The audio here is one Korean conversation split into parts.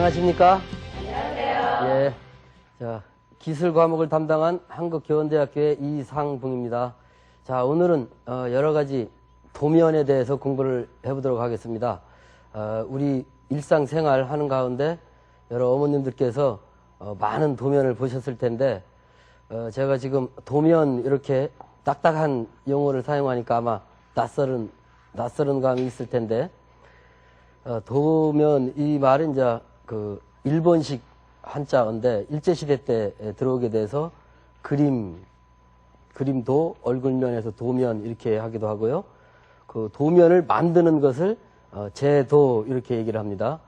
안녕하십니까? 안녕하세요. 예. 자, 기술 과목을 담당한 한국교원대학교의 이상붕입니다. 자, 오늘은 여러 가지 도면에 대해서 공부를 해보도록 하겠습니다. 우리 일상생활 하는 가운데 여러 어머님들께서 많은 도면을 보셨을 텐데, 제가 지금 도면 이렇게 딱딱한 용어를 사용하니까 아마 낯설은 감이 있을 텐데, 도면, 이 말은 이제 그 일본식 한자어인데, 일제시대 때 들어오게 돼서 그림도 얼굴면에서 도면 이렇게 하기도 하고요. 그 도면을 만드는 것을 제도 이렇게 얘기를 합니다.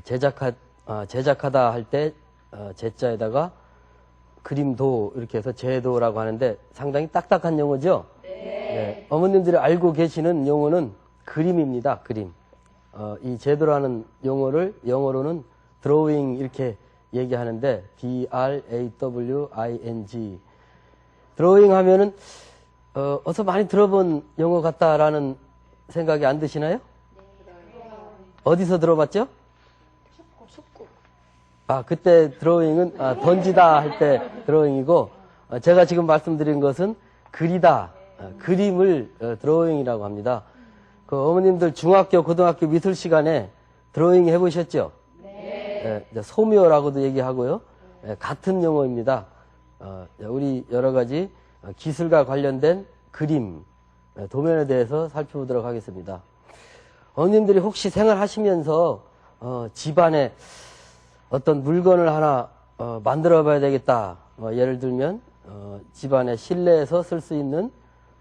제작하다 할 때 제자에다가 그림도 이렇게 해서 제도라고 하는데 상당히 딱딱한 용어죠? 네. 어머님들이 알고 계시는 용어는 그림입니다. 그림. 이 제도라는 용어를 영어로는 drawing 이렇게 얘기하는데 D-R-A-W-I-N-G. 드로잉 하면은 어서 많이 들어본 용어 같다라는 생각이 안 드시나요? 어디서 들어봤죠? 축구. 아, 그때 드로잉은 던지다 할 때 드로잉이고, 제가 지금 말씀드린 것은 그리다, 그림을 드로잉이라고 합니다. 그 어머님들 중학교, 고등학교 미술 시간에 드로잉 해보셨죠? 네. 소묘라고도 얘기하고요. 같은 용어입니다. 우리 여러 가지 기술과 관련된 그림, 도면에 대해서 살펴보도록 하겠습니다. 어머님들이 혹시 생활하시면서 집안에 어떤 물건을 하나 만들어 봐야 되겠다. 예를 들면 집안에 실내에서 쓸 수 있는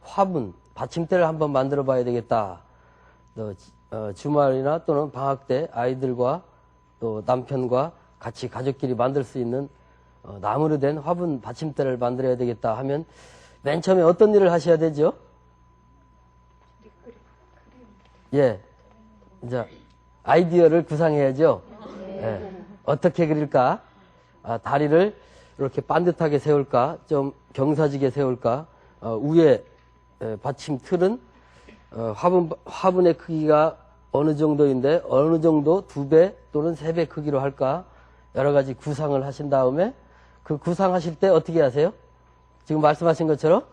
화분, 받침대를 한번 만들어 봐야 되겠다. 또 주말이나 또는 방학 때 아이들과 또 남편과 같이 가족끼리 만들 수 있는 나무로 된 화분 받침대를 만들어야 되겠다 하면 맨 처음에 어떤 일을 하셔야 되죠? 예, 이제 아이디어를 구상해야죠. 예. 어떻게 그릴까? 다리를 이렇게 반듯하게 세울까? 좀 경사지게 세울까? 위에 받침 틀은 화분의 크기가 어느 정도인데 어느 정도 2배 또는 3배 크기로 할까? 여러 가지 구상을 하신 다음에 그 구상하실 때 어떻게 하세요? 지금 말씀하신 것처럼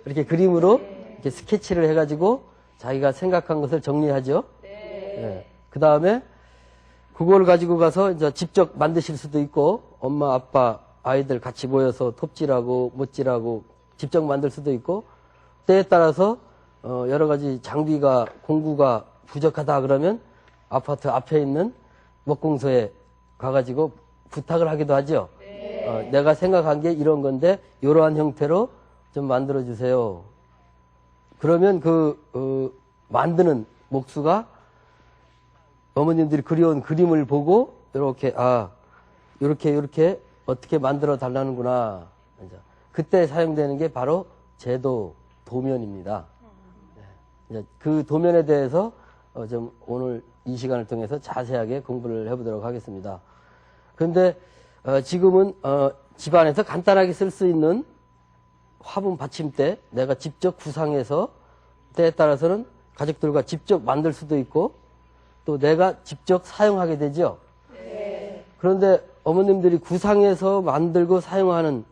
이렇게 그림으로 이렇게 스케치를 해가지고 자기가 생각한 것을 정리하죠. 네. 그 다음에 그걸 가지고 가서 이제 직접 만드실 수도 있고, 엄마, 아빠, 아이들 같이 모여서 톱질하고 못질하고 직접 만들 수도 있고, 때에 따라서 여러 가지 장비가 공구가 부족하다 그러면 아파트 앞에 있는 목공소에 가가지고 부탁을 하기도 하죠. 내가 생각한 게 이런 건데 이러한 형태로 좀 만들어 주세요. 그러면 만드는 목수가 어머님들이 그려온 그림을 보고 이렇게 이렇게 어떻게 만들어 달라는구나. 그때 사용되는 게 바로 제도 도면입니다. 그 도면에 대해서 좀 오늘 이 시간을 통해서 자세하게 공부를 해보도록 하겠습니다. 그런데 지금은 집안에서 간단하게 쓸 수 있는 화분 받침대 내가 직접 구상해서 때에 따라서는 가족들과 직접 만들 수도 있고 또 내가 직접 사용하게 되죠. 네. 그런데 어머님들이 구상해서 만들고 사용하는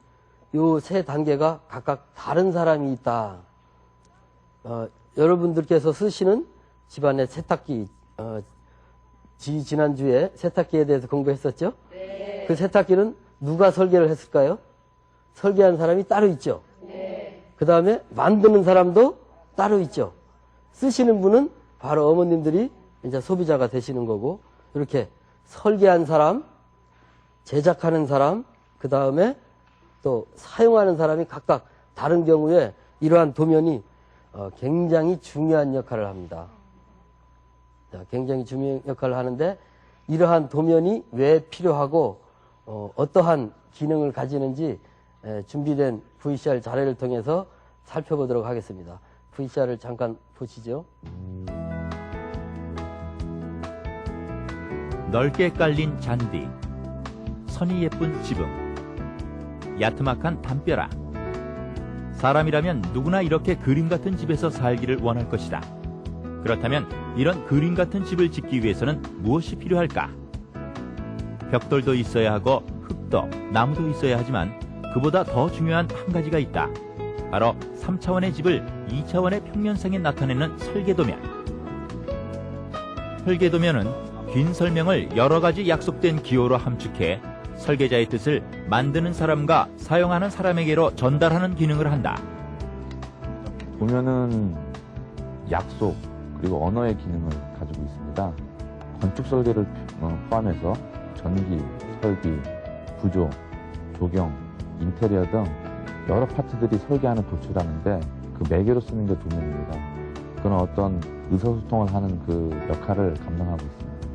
요 3단계가 각각 다른 사람이 있다. 여러분들께서 쓰시는 집안의 세탁기, 지난주에 세탁기에 대해서 공부했었죠? 네. 그 세탁기는 누가 설계를 했을까요? 설계한 사람이 따로 있죠. 네. 그 다음에 만드는 사람도 따로 있죠. 쓰시는 분은 바로 어머님들이 이제 소비자가 되시는 거고, 이렇게 설계한 사람, 제작하는 사람, 그 다음에 또 사용하는 사람이 각각 다른 경우에 이러한 도면이 굉장히 중요한 역할을 합니다. 굉장히 중요한 역할을 하는데, 이러한 도면이 왜 필요하고 어떠한 기능을 가지는지 준비된 VCR 자료를 통해서 살펴보도록 하겠습니다. VCR을 잠깐 보시죠. 넓게 깔린 잔디, 선이 예쁜 지붕, 야트막한 담벼락. 사람이라면 누구나 이렇게 그림 같은 집에서 살기를 원할 것이다. 그렇다면 이런 그림 같은 집을 짓기 위해서는 무엇이 필요할까? 벽돌도 있어야 하고 흙도 나무도 있어야 하지만 그보다 더 중요한 한 가지가 있다. 바로 3차원의 집을 2차원의 평면상에 나타내는 설계도면. 설계도면은 긴 설명을 여러 가지 약속된 기호로 함축해 설계자의 뜻을 만드는 사람과 사용하는 사람에게로 전달하는 기능을 한다. 도면은 약속 그리고 언어의 기능을 가지고 있습니다. 건축 설계를 포함해서 전기, 설비, 구조, 조경, 인테리어 등 여러 파트들이 설계하는 도출하는데 그 매개로 쓰는 게 도면입니다. 그런 어떤 의사소통을 하는 그 역할을 감당하고 있습니다.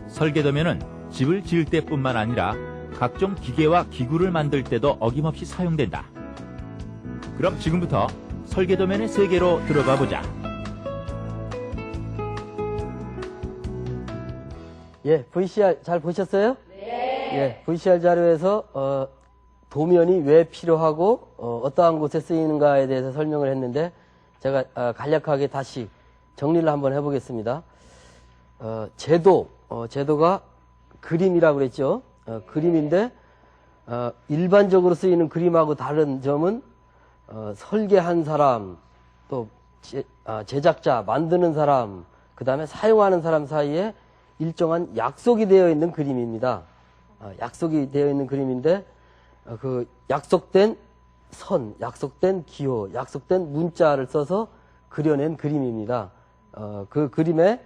설계도면은 집을 지을 때뿐만 아니라 각종 기계와 기구를 만들 때도 어김없이 사용된다. 그럼 지금부터 설계도면의 세계로 들어가 보자. 예, VCR 잘 보셨어요? 네. 예, VCR 자료에서 도면이 왜 필요하고 어떠한 곳에 쓰이는가에 대해서 설명을 했는데 제가 간략하게 다시 정리를 한번 해보겠습니다. 제도가 그림이라고 그랬죠. 그림인데 일반적으로 쓰이는 그림하고 다른 점은 설계한 사람, 또 제작자, 만드는 사람, 그 다음에 사용하는 사람 사이에 일정한 약속이 되어 있는 그림입니다. 약속이 되어 있는 그림인데 그 약속된 선, 약속된 기호, 약속된 문자를 써서 그려낸 그림입니다. 그 그림에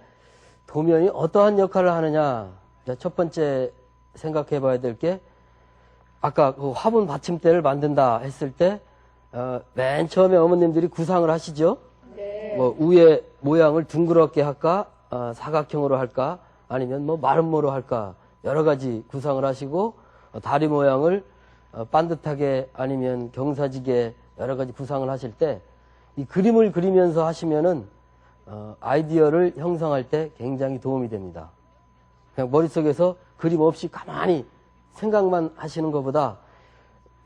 도면이 어떠한 역할을 하느냐. 첫 번째 생각해 봐야 될 게 아까 그 화분 받침대를 만든다 했을 때 맨 처음에 어머님들이 구상을 하시죠. 네. 뭐 위에 모양을 둥그렇게 할까, 사각형으로 할까, 아니면 뭐 마름모로 할까 여러 가지 구상을 하시고 다리 모양을 반듯하게 아니면 경사지게 여러 가지 구상을 하실 때 이 그림을 그리면서 하시면은 아이디어를 형성할 때 굉장히 도움이 됩니다. 그냥 머릿속에서 그림 없이 가만히 생각만 하시는 것보다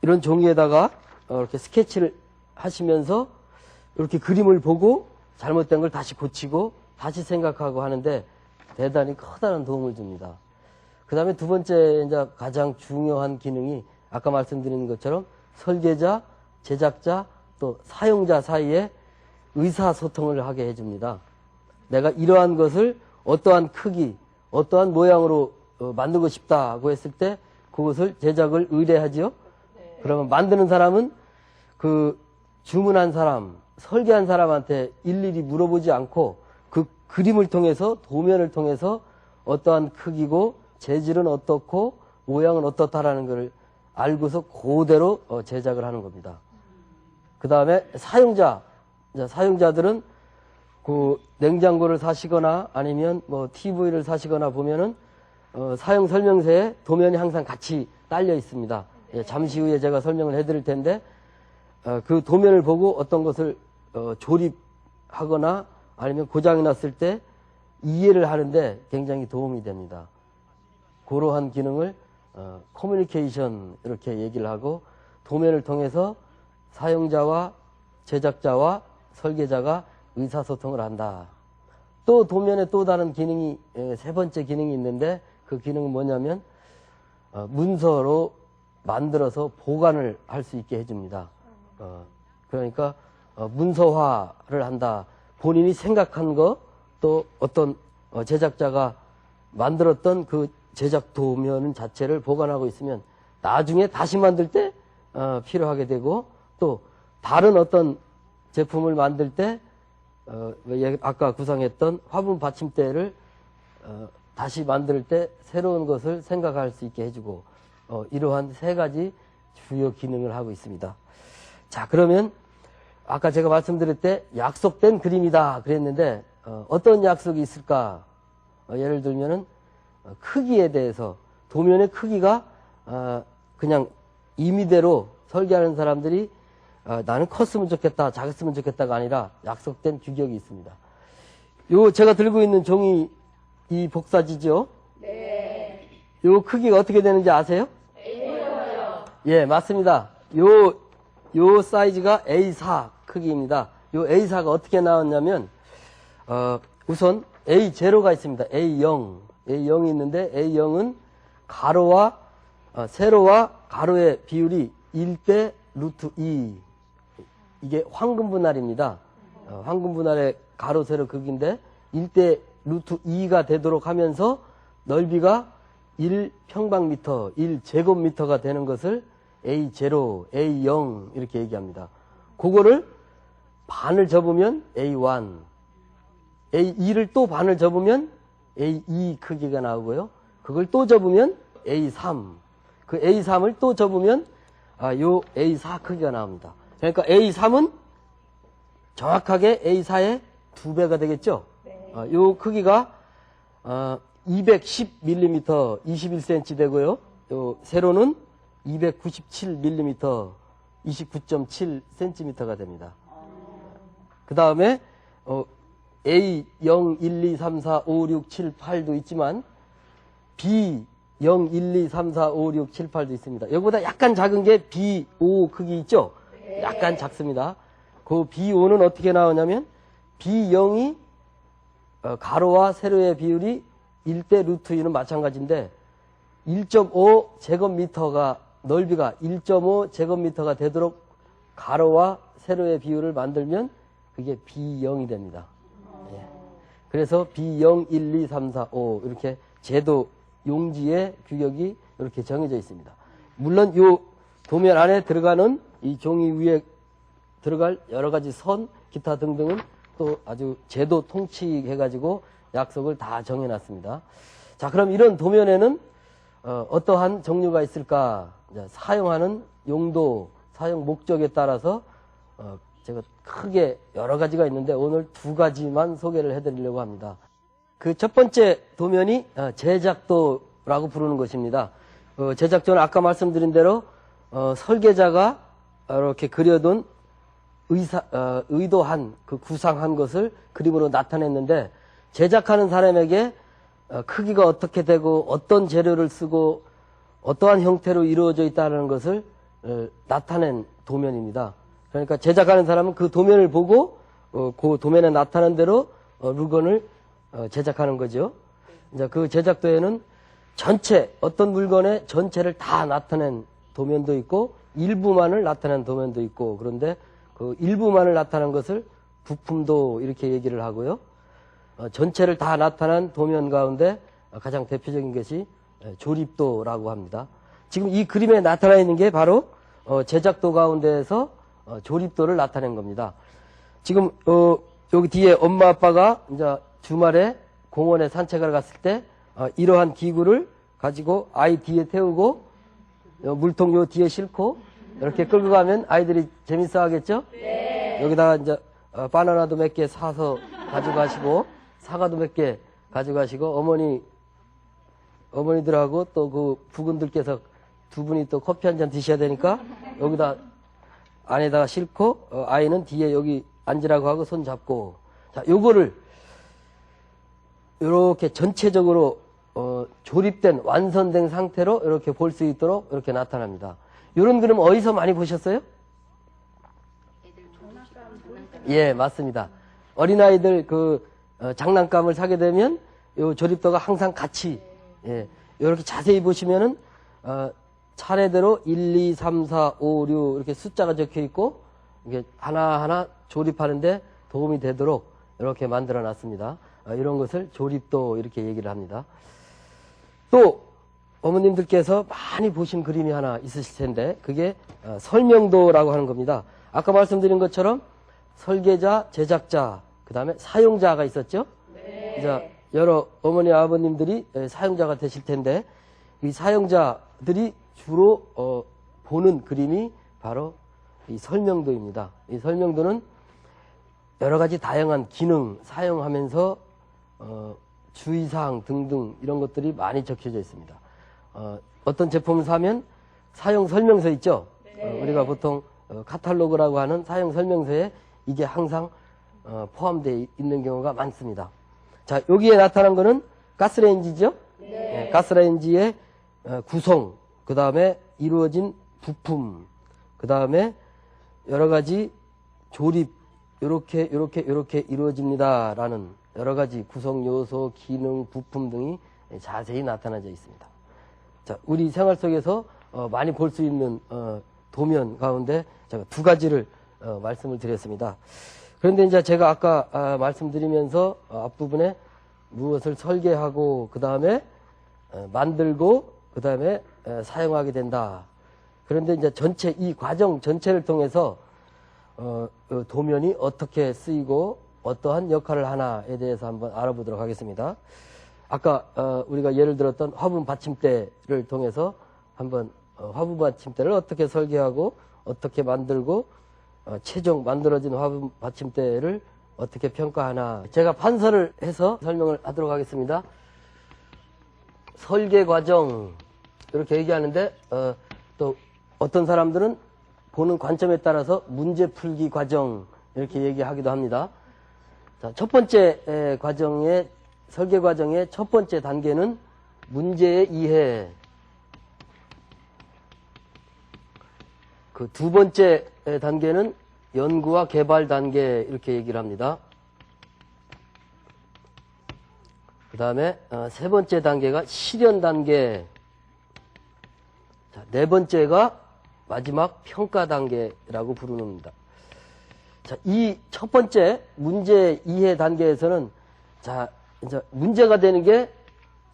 이런 종이에다가 이렇게 스케치를 하시면서 이렇게 그림을 보고 잘못된 걸 다시 고치고 다시 생각하고 하는데 대단히 커다란 도움을 줍니다. 그 다음에 두 번째 이제 가장 중요한 기능이 아까 말씀드린 것처럼 설계자, 제작자, 또 사용자 사이에 의사소통을 하게 해줍니다. 내가 이러한 것을 어떠한 크기, 어떠한 모양으로 만들고 싶다고 했을 때 그것을 제작을 의뢰하지요. 네. 그러면 만드는 사람은 그 주문한 사람, 설계한 사람한테 일일이 물어보지 않고 그 그림을 통해서 도면을 통해서 어떠한 크기고 재질은 어떻고 모양은 어떻다라는 것을 알고서 그대로 제작을 하는 겁니다. 그 다음에 사용자들은 그 냉장고를 사시거나 아니면 뭐 TV를 사시거나 보면은 사용 설명서에 도면이 항상 같이 딸려 있습니다. 예, 잠시 후에 제가 설명을 해드릴 텐데 그 도면을 보고 어떤 것을 조립하거나 아니면 고장이 났을 때 이해를 하는데 굉장히 도움이 됩니다. 그러한 기능을 커뮤니케이션 이렇게 얘기를 하고 도면을 통해서 사용자와 제작자와 설계자가 의사소통을 한다. 또 도면에 또 다른 기능이 세 번째 기능이 있는데 그 기능은 뭐냐면 문서로 만들어서 보관을 할 수 있게 해줍니다. 그러니까 문서화를 한다. 본인이 생각한 거 또 어떤 제작자가 만들었던 그 제작 도면 자체를 보관하고 있으면 나중에 다시 만들 때 필요하게 되고 또 다른 어떤 제품을 만들 때 아까 구상했던 화분 받침대를 다시 만들 때 새로운 것을 생각할 수 있게 해주고 이러한 세 가지 주요 기능을 하고 있습니다. 자, 그러면 아까 제가 말씀드릴 때 약속된 그림이다 그랬는데 어떤 약속이 있을까? 예를 들면은 크기에 대해서 도면의 크기가 그냥 임의대로 설계하는 사람들이 나는 컸으면 좋겠다, 작았으면 좋겠다가 아니라 약속된 규격이 있습니다. 요 제가 들고 있는 종이 이 복사지죠? 네. 요 크기가 어떻게 되는지 아세요? A4요. 예, 맞습니다. 요 사이즈가 A4 크기입니다. 요 A4가 어떻게 나왔냐면 우선 A0가 있습니다. A0, A0이 있는데 A0은 가로와 세로와 가로의 비율이 1대 루트 2. 이게 황금 분할입니다. 황금 분할의 가로 세로 극인데 1대 루트 2가 되도록 하면서 넓이가 1평방미터, 1제곱미터가 되는 것을 A0, A0 이렇게 얘기합니다. 그거를 반을 접으면 A1, A2를 또 반을 접으면 A2 크기가 나오고요. 그걸 또 접으면 A3, 그 A3을 또 접으면 요 A4 크기가 나옵니다. 그러니까 A3은 정확하게 A4의 2배가 되겠죠? 요 크기가 210mm, 21cm 되고요. 요 세로는 297mm, 29.7cm가 됩니다. 그 다음에 A0, 1, 2, 3, 4, 5, 6, 7, 8도 있지만 B0, 1, 2, 3, 4, 5, 6, 7, 8도 있습니다. 여기보다 약간 작은 게 B5 크기 있죠? 약간 작습니다. 그 B5는 어떻게 나오냐면 B0이 가로와 세로의 비율이 1대 루트 2는 마찬가지인데 1.5 제곱미터가 넓이가 1.5 제곱미터가 되도록 가로와 세로의 비율을 만들면 그게 B0이 됩니다. 예. 그래서 B0, 1, 2, 3, 4, 5 이렇게 제도 용지의 규격이 이렇게 정해져 있습니다. 물론 이 도면 안에 들어가는 이 종이 위에 들어갈 여러 가지 선, 기타 등등은 또 아주 제도 통치해가지고 약속을 다 정해놨습니다. 자, 그럼 이런 도면에는 어떠한 종류가 있을까? 사용하는 용도, 사용 목적에 따라서 제가 크게 여러 가지가 있는데 오늘 2가지만 소개를 해드리려고 합니다. 그 첫 번째 도면이 제작도라고 부르는 것입니다. 제작도는 아까 말씀드린 대로 설계자가 이렇게 그려둔 의도한 그 구상한 것을 그림으로 나타냈는데 제작하는 사람에게 크기가 어떻게 되고 어떤 재료를 쓰고 어떠한 형태로 이루어져 있다는 것을 나타낸 도면입니다. 그러니까 제작하는 사람은 그 도면을 보고 그 도면에 나타난 대로 물건을 제작하는 거죠. 이제 그 제작도에는 전체 어떤 물건의 전체를 다 나타낸 도면도 있고 일부만을 나타낸 도면도 있고 그런데 그 일부만을 나타낸 것을 부품도 이렇게 얘기를 하고요. 전체를 다 나타난 도면 가운데 가장 대표적인 것이 조립도라고 합니다. 지금 이 그림에 나타나 있는 게 바로 제작도 가운데에서 조립도를 나타낸 겁니다. 지금 여기 뒤에 엄마 아빠가 이제 주말에 공원에 산책을 갔을 때 이러한 기구를 가지고 아이 뒤에 태우고 물통 요 뒤에 싣고 이렇게 끌고 가면 아이들이 재밌어 하겠죠? 네. 여기다가 이제 바나나도 몇 개 사서 가져가시고 사과도 몇 개 가져가시고 어머니들하고 또 그 부군들께서 두 분이 또 커피 한 잔 드셔야 되니까 여기다 안에다가 싣고 아이는 뒤에 여기 앉으라고 하고 손 잡고 자 요거를 이렇게 전체적으로 조립된 완성된 상태로 이렇게 볼 수 있도록 이렇게 나타납니다. 이런 그림 어디서 많이 보셨어요? 예, 맞습니다. 어린아이들 그 장난감을 사게 되면 요 조립도가 항상 같이 이렇게 자세히 보시면은 차례대로 1, 2, 3, 4, 5, 6 이렇게 숫자가 적혀 있고 이게 하나하나 조립하는데 도움이 되도록 이렇게 만들어 놨습니다. 이런 것을 조립도 이렇게 얘기를 합니다. 또 어머님들께서 많이 보신 그림이 하나 있으실 텐데 그게 설명도라고 하는 겁니다. 아까 말씀드린 것처럼 설계자, 제작자, 그 다음에 사용자가 있었죠? 네. 이제 여러 어머니, 아버님들이 사용자가 되실 텐데 이 사용자들이 주로 보는 그림이 바로 이 설명도입니다. 이 설명도는 여러 가지 다양한 기능 사용하면서 주의사항 등등 이런 것들이 많이 적혀져 있습니다. 어떤 제품을 사면 사용 설명서 있죠? 네. 우리가 보통 카탈로그라고 하는 사용 설명서에 이게 항상 포함되어 있는 경우가 많습니다. 자, 여기에 나타난 거는 가스레인지죠? 네. 네, 가스레인지의 구성, 그 다음에 이루어진 부품, 그 다음에 여러 가지 조립, 이렇게 이루어집니다라는 여러 가지 구성 요소, 기능, 부품 등이 자세히 나타나져 있습니다. 자, 우리 생활 속에서 많이 볼 수 있는 도면 가운데 제가 두 가지를 말씀을 드렸습니다. 그런데 이제 제가 아까 말씀드리면서 앞부분에 무엇을 설계하고 그 다음에 만들고 그 다음에 사용하게 된다. 그런데 이제 전체 이 과정 전체를 통해서 도면이 어떻게 쓰이고 어떠한 역할을 하나에 대해서 한번 알아보도록 하겠습니다. 아까 우리가 예를 들었던 화분 받침대를 통해서 한번 화분 받침대를 어떻게 설계하고 어떻게 만들고 최종 만들어진 화분 받침대를 어떻게 평가하나 제가 판서를 해서 설명을 하도록 하겠습니다. 설계 과정 이렇게 얘기하는데 또 어떤 사람들은 보는 관점에 따라서 문제 풀기 과정 이렇게 얘기하기도 합니다. 자, 첫 번째 과정의 설계 과정의 첫 번째 단계는 문제의 이해. 그 두 번째 단계는 연구와 개발 단계 이렇게 얘기를 합니다. 그 다음에 세 번째 단계가 실현 단계. 자, 네 번째가 마지막 평가 단계라고 부르는다. 자, 이 첫 번째 문제 이해 단계에서는 자, 이제 문제가 되는 게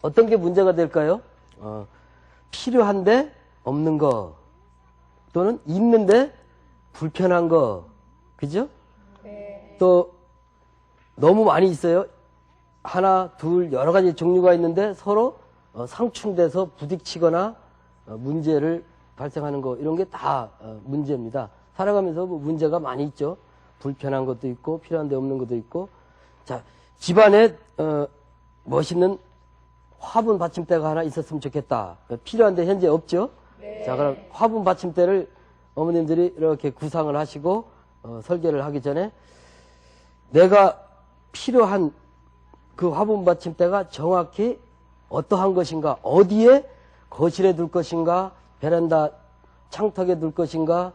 어떤 게 문제가 될까요? 필요한데 없는 거 또는 있는데 불편한 거, 그죠? 네. 또 너무 많이 있어요. 하나, 둘, 여러 가지 종류가 있는데 서로 상충돼서 부딪히거나 문제를 발생하는 거 이런 게 다 문제입니다. 살아가면서 뭐 문제가 많이 있죠. 불편한 것도 있고 필요한데 없는 것도 있고. 자, 집안에 멋있는 화분 받침대가 하나 있었으면 좋겠다. 필요한데 현재 없죠. 네. 자, 그럼 화분 받침대를 어머님들이 이렇게 구상을 하시고 설계를 하기 전에 내가 필요한 그 화분 받침대가 정확히 어떠한 것인가, 어디에 거실에 둘 것인가, 베란다 창턱에 둘 것인가,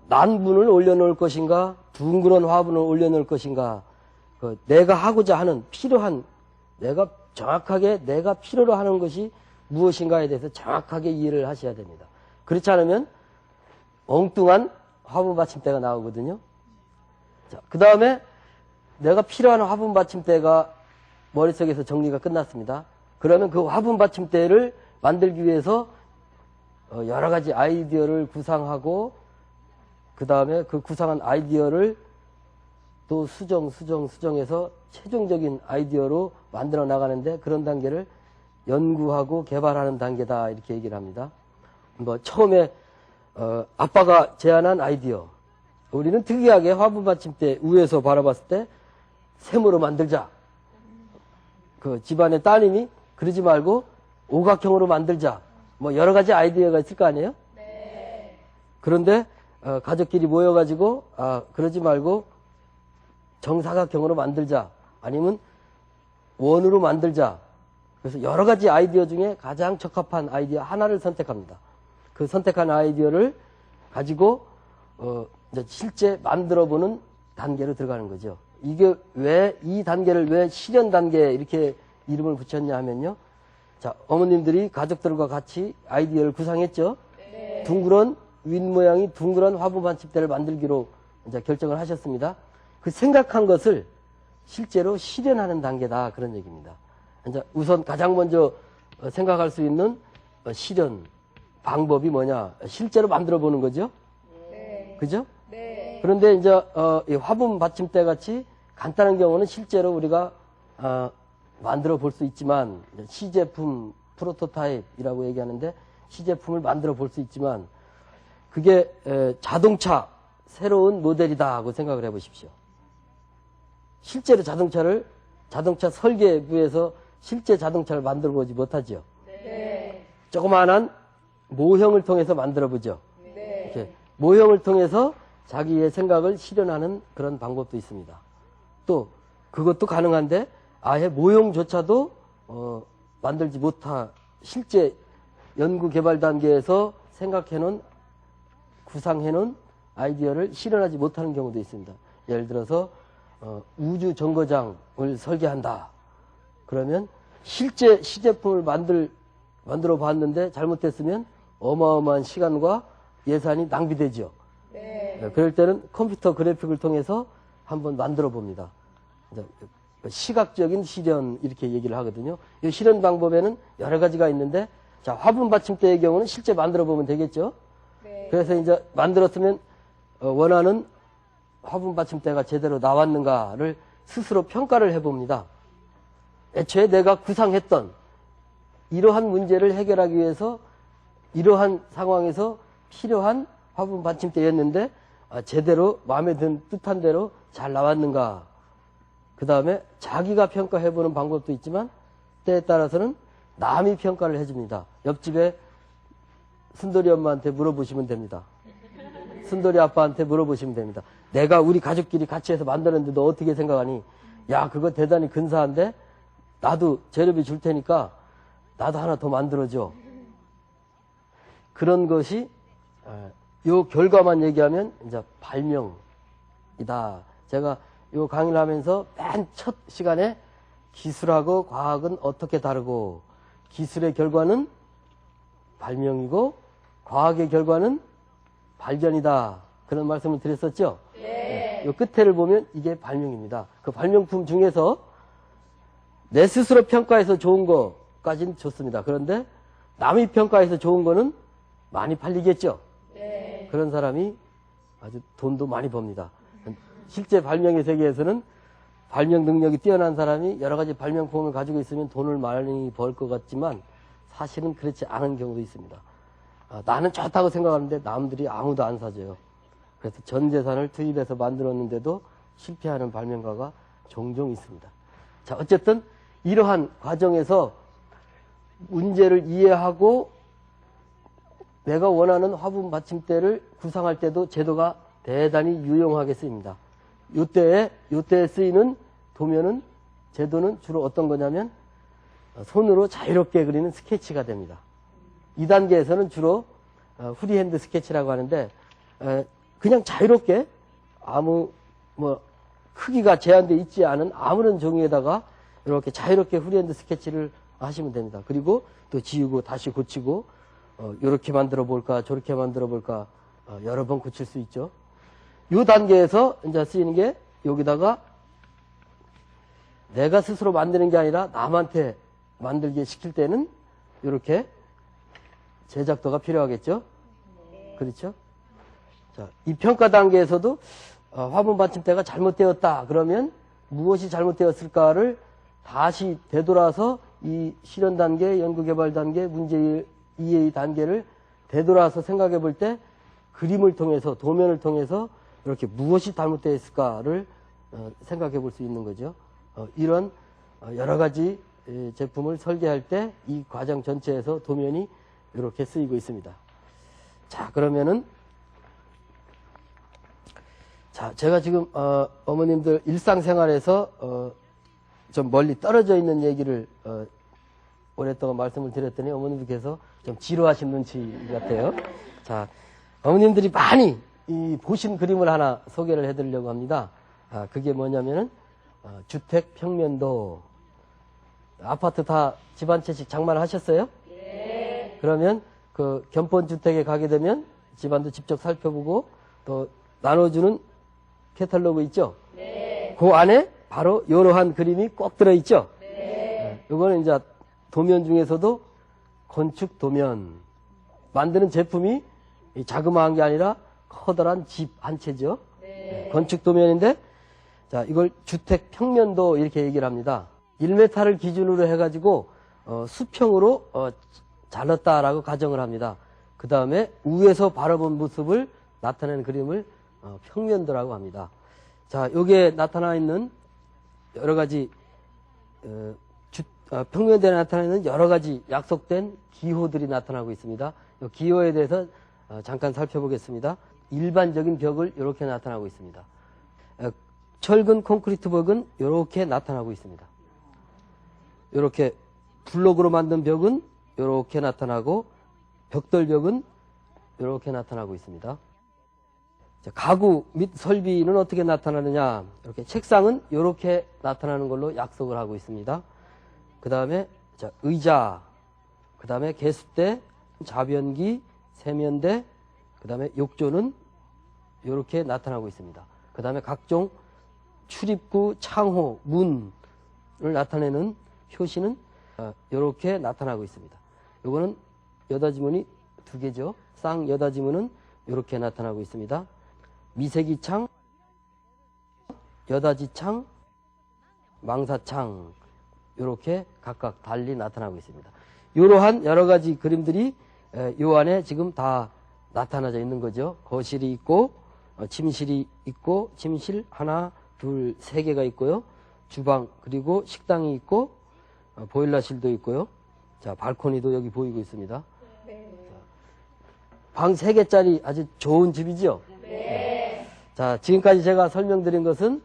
난분을 올려놓을 것인가, 둥그런 화분을 올려놓을 것인가, 내가 하고자 하는 필요한 내가 정확하게 내가 필요로 하는 것이 무엇인가에 대해서 정확하게 이해를 하셔야 됩니다. 그렇지 않으면 엉뚱한 화분 받침대가 나오거든요. 자, 그 다음에 내가 필요한 화분 받침대가 머릿속에서 정리가 끝났습니다. 그러면 그 화분 받침대를 만들기 위해서 여러 가지 아이디어를 구상하고 그 다음에 그 구상한 아이디어를 또 수정해서 최종적인 아이디어로 만들어 나가는데 그런 단계를 연구하고 개발하는 단계다 이렇게 얘기를 합니다. 뭐 처음에 아빠가 제안한 아이디어, 우리는 특이하게 화분 받침대 위에서 바라봤을 때 세모로 만들자. 그 집안의 따님이 그러지 말고 오각형으로 만들자. 뭐 여러 가지 아이디어가 있을 거 아니에요? 네. 그런데 가족끼리 모여가지고 그러지 말고 정사각형으로 만들자. 아니면 원으로 만들자. 그래서 여러 가지 아이디어 중에 가장 적합한 아이디어 하나를 선택합니다. 그 선택한 아이디어를 가지고 이제 실제 만들어보는 단계로 들어가는 거죠. 이게 왜 이 단계를 왜 실현 단계 이렇게 이름을 붙였냐 하면요. 자, 어머님들이 가족들과 같이 아이디어를 구상했죠. 네. 둥그런 윗모양이 둥그런 화분 받침대를 만들기로 이제 결정을 하셨습니다. 그 생각한 것을 실제로 실현하는 단계다 그런 얘기입니다. 이제 우선 가장 먼저 생각할 수 있는 실현 방법이 뭐냐? 실제로 만들어 보는 거죠. 네. 그죠? 네. 그런데 이제 이 화분 받침대 같이 간단한 경우는 실제로 우리가 만들어 볼 수 있지만 시제품 프로토타입이라고 얘기하는데 시제품을 만들어 볼 수 있지만 그게 자동차 새로운 모델이다 하고 생각을 해보십시오. 실제로 자동차 설계부에서 실제 자동차를 만들어 보지 못하죠. 네. 조그마한 모형을 통해서 만들어 보죠. 네. 이렇게 모형을 통해서 자기의 생각을 실현하는 그런 방법도 있습니다. 또 그것도 가능한데 아예 모형조차도 만들지 못한 실제 연구 개발 단계에서 생각해놓은 구상해놓은 아이디어를 실현하지 못하는 경우도 있습니다. 예를 들어서 우주 정거장을 설계한다. 그러면 실제 시제품을 만들어 봤는데 잘못됐으면 어마어마한 시간과 예산이 낭비되죠. 네. 그럴 때는 컴퓨터 그래픽을 통해서 한번 만들어 봅니다. 시각적인 실현 이렇게 얘기를 하거든요. 이 실현 방법에는 여러 가지가 있는데, 자, 화분 받침대의 경우는 실제 만들어 보면 되겠죠. 네. 그래서 이제 만들었으면 원하는 화분 받침대가 제대로 나왔는가를 스스로 평가를 해봅니다. 애초에 내가 구상했던 이러한 문제를 해결하기 위해서 이러한 상황에서 필요한 화분 받침대였는데 제대로 마음에 든 뜻한 대로 잘 나왔는가. 그 다음에 자기가 평가해보는 방법도 있지만 때에 따라서는 남이 평가를 해줍니다. 옆집에 순돌이 엄마한테 물어보시면 됩니다. 순돌이 아빠한테 물어보시면 됩니다. 내가 우리 가족끼리 같이 해서 만들었는데 너 어떻게 생각하니? 야, 그거 대단히 근사한데 나도 재료비 줄 테니까 나도 하나 더 만들어줘. 그런 것이 요 결과만 얘기하면 이제 발명이다. 제가 요 강의를 하면서 맨 첫 시간에 기술하고 과학은 어떻게 다르고 기술의 결과는 발명이고 과학의 결과는 발견이다. 그런 말씀을 드렸었죠? 네. 요 끝에를 보면 이게 발명입니다. 그 발명품 중에서 내 스스로 평가해서 좋은 거까지는 좋습니다. 그런데 남이 평가해서 좋은 거는 많이 팔리겠죠? 네. 그런 사람이 아주 돈도 많이 법니다. 실제 발명의 세계에서는 발명 능력이 뛰어난 사람이 여러 가지 발명품을 가지고 있으면 돈을 많이 벌 것 같지만 사실은 그렇지 않은 경우도 있습니다. 나는 좋다고 생각하는데 남들이 아무도 안 사줘요. 그래서 전 재산을 투입해서 만들었는데도 실패하는 발명가가 종종 있습니다. 자, 어쨌든 이러한 과정에서 문제를 이해하고 내가 원하는 화분 받침대를 구상할 때도 제도가 대단히 유용하게 쓰입니다. 요때에 쓰이는 도면은 제도는 주로 어떤 거냐면 손으로 자유롭게 그리는 스케치가 됩니다. 2단계에서는 주로 프리핸드 스케치라고 하는데 그냥 자유롭게 아무 크기가 제한되어 있지 않은 아무런 종이에다가 이렇게 자유롭게 프리핸드 스케치를 하시면 됩니다. 그리고 또 지우고 다시 고치고 이렇게 만들어 볼까 저렇게 만들어 볼까 여러 번 고칠 수 있죠. 이 단계에서 이제 쓰이는 게 여기다가 내가 스스로 만드는 게 아니라 남한테 만들게 시킬 때는 이렇게 제작도가 필요하겠죠. 그렇죠? 자, 이 평가 단계에서도 화분 받침대가 잘못되었다 그러면 무엇이 잘못되었을까를 다시 되돌아서 이 실현 단계, 연구 개발 단계, 문제 이해 단계를 되돌아서 생각해 볼 때 그림을 통해서 도면을 통해서 이렇게 무엇이 잘못되었을까를 생각해 볼 수 있는 거죠. 이런 여러 가지 제품을 설계할 때 이 과정 전체에서 도면이 이렇게 쓰이고 있습니다. 자, 그러면은 자, 제가 지금 어머님들 일상생활에서 좀 멀리 떨어져 있는 얘기를 오랫동안 말씀을 드렸더니 어머님들께서 좀 지루하신 눈치 같아요. 자, 어머님들이 많이 보신 그림을 하나 소개를 해드리려고 합니다. 그게 뭐냐면은 주택 평면도. 아파트 다 집 한 채씩 장만하셨어요? 네. 그러면 그 견본주택에 가게 되면 집안도 직접 살펴보고 또 나눠주는 캐탈로그 있죠? 네. 그 안에 바로 이러한 그림이 꼭 들어있죠? 네. 이거는 이제 도면 중에서도 건축 도면. 만드는 제품이 자그마한 게 아니라 커다란 집 한 채죠. 네. 건축 도면인데, 자, 이걸 주택 평면도 이렇게 얘기를 합니다. 1m를 기준으로 해가지고, 수평으로, 잘랐다라고 가정을 합니다. 그 다음에 위에서 바라본 모습을 나타내는 그림을 평면도라고 합니다. 자, 여기에 나타나 있는 여러 가지, 평면도에 나타나는 여러 가지 약속된 기호들이 나타나고 있습니다. 이 기호에 대해서 잠깐 살펴보겠습니다. 일반적인 벽을 이렇게 나타나고 있습니다. 철근 콘크리트 벽은 이렇게 나타나고 있습니다. 이렇게 블록으로 만든 벽은 이렇게 나타나고 벽돌벽은 이렇게 나타나고 있습니다. 자, 가구 및 설비는 어떻게 나타나느냐? 이렇게 책상은 이렇게 나타나는 걸로 약속을 하고 있습니다. 그 다음에 자, 의자, 그 다음에 개수대, 자변기, 세면대, 그 다음에 욕조는 이렇게 나타나고 있습니다. 그 다음에 각종 출입구, 창호, 문을 나타내는 표시는 이렇게 나타나고 있습니다. 요거는 여닫이문이 2개죠. 쌍여닫이문은 이렇게 나타나고 있습니다. 미세기창, 여닫이창, 망사창 이렇게 각각 달리 나타나고 있습니다. 이러한 여러 가지 그림들이 요 안에 지금 다 나타나져 있는 거죠. 거실이 있고 침실이 있고 침실 하나, 둘, 3개가 있고요. 주방 그리고 식당이 있고 보일러실도 있고요. 자, 발코니도 여기 보이고 있습니다. 방 3개짜리 아주 좋은 집이죠? 네. 자, 지금까지 제가 설명드린 것은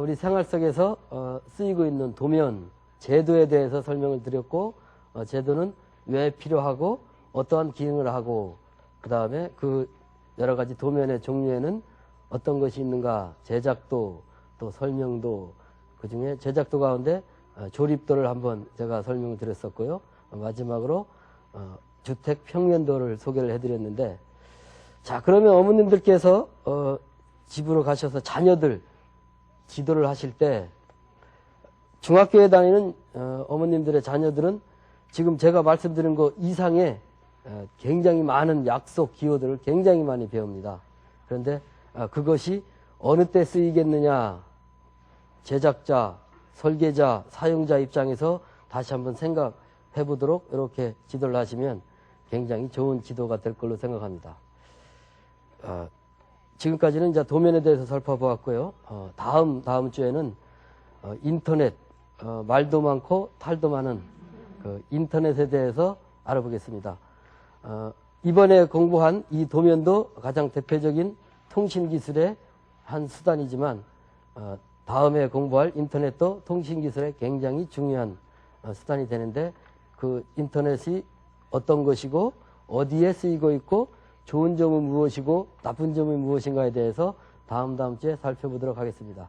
우리 생활 속에서 쓰이고 있는 도면, 제도에 대해서 설명을 드렸고, 제도는 왜 필요하고, 어떠한 기능을 하고, 그 다음에 그 여러 가지 도면의 종류에는 어떤 것이 있는가, 제작도, 또 설명도, 그 중에 제작도 가운데 조립도를 한번 제가 설명을 드렸었고요. 마지막으로 주택 평면도를 소개를 해드렸는데, 자, 그러면 어머님들께서 집으로 가셔서 자녀들 지도를 하실 때 중학교에 다니는 어머님들의 자녀들은 지금 제가 말씀드린 것 이상의 굉장히 많은 약속 기호들을 굉장히 많이 배웁니다. 그런데 그것이 어느 때 쓰이겠느냐, 제작자, 설계자, 사용자 입장에서 다시 한번 생각해 보도록 이렇게 지도를 하시면 굉장히 좋은 지도가 될 걸로 생각합니다. 지금까지는 이제 도면에 대해서 살펴보았고요. 다음 주에는 인터넷, 말도 많고 탈도 많은 그 인터넷에 대해서 알아보겠습니다. 이번에 공부한 이 도면도 가장 대표적인 통신기술의 한 수단이지만 다음에 공부할 인터넷도 통신기술의 굉장히 중요한 수단이 되는데 그 인터넷이 어떤 것이고 어디에 쓰이고 있고 좋은 점은 무엇이고 나쁜 점이 무엇인가에 대해서 다음 주에 살펴보도록 하겠습니다.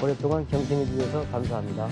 오랫동안 경청해 주셔서 감사합니다.